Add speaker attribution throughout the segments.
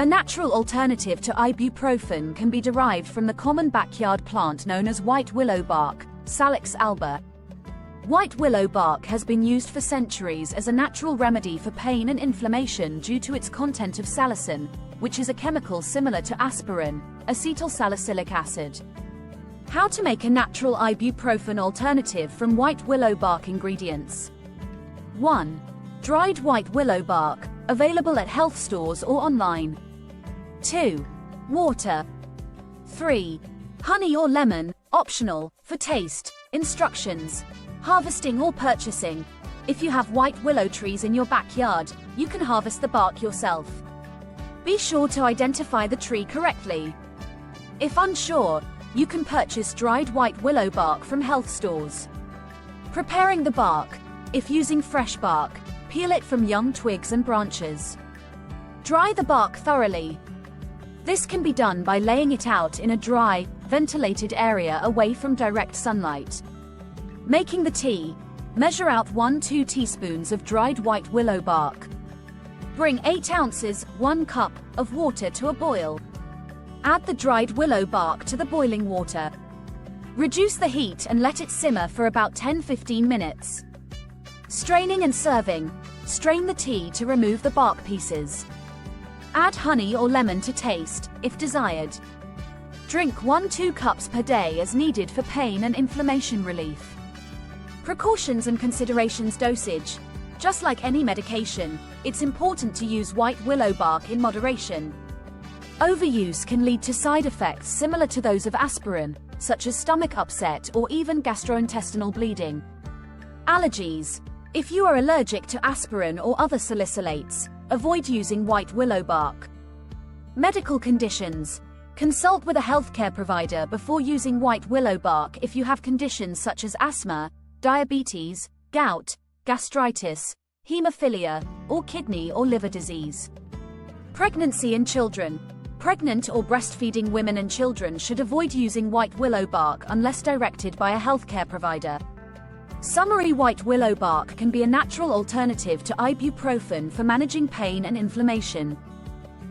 Speaker 1: A natural alternative to ibuprofen can be derived from the common backyard plant known as white willow bark, Salix alba. White willow bark has been used for centuries as a natural remedy for pain and inflammation due to its content of salicin, which is a chemical similar to aspirin, acetylsalicylic acid. How to make a natural ibuprofen alternative from white willow bark ingredients. 1. Dried white willow bark, available at health stores or online. 2. Water. 3. Honey or lemon, optional, for taste. Instructions. Harvesting or purchasing. If you have white willow trees in your backyard, you can harvest the bark yourself. Be sure to identify the tree correctly. If unsure, you can purchase dried white willow bark from health stores. Preparing the bark. If using fresh bark, peel it from young twigs and branches. Dry the bark thoroughly. This can be done by laying it out in a dry, ventilated area away from direct sunlight. Making the tea. Measure out 1-2 teaspoons of dried white willow bark. Bring 8 ounces, 1 cup, of water to a boil. Add the dried willow bark to the boiling water. Reduce the heat and let it simmer for about 10-15 minutes. Straining and serving. Strain the tea to remove the bark pieces. Add honey or lemon to taste, if desired. Drink 1-2 cups per day as needed for pain and inflammation relief. Precautions and considerations. Dosage. Just like any medication, it's important to use white willow bark in moderation. Overuse can lead to side effects similar to those of aspirin, such as stomach upset or even gastrointestinal bleeding. Allergies. If you are allergic to aspirin or other salicylates, avoid using white willow bark. Medical conditions. Consult with a healthcare provider before using white willow bark if you have conditions such as asthma, diabetes, gout, gastritis, hemophilia, or kidney or liver disease. Pregnancy and children. Pregnant or breastfeeding women and children should avoid using white willow bark unless directed by a healthcare provider. Summary. White willow bark can be a natural alternative to ibuprofen for managing pain and inflammation.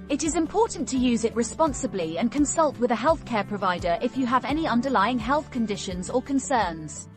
Speaker 1: It is important to use it responsibly and consult with a healthcare provider if you have any underlying health conditions or concerns.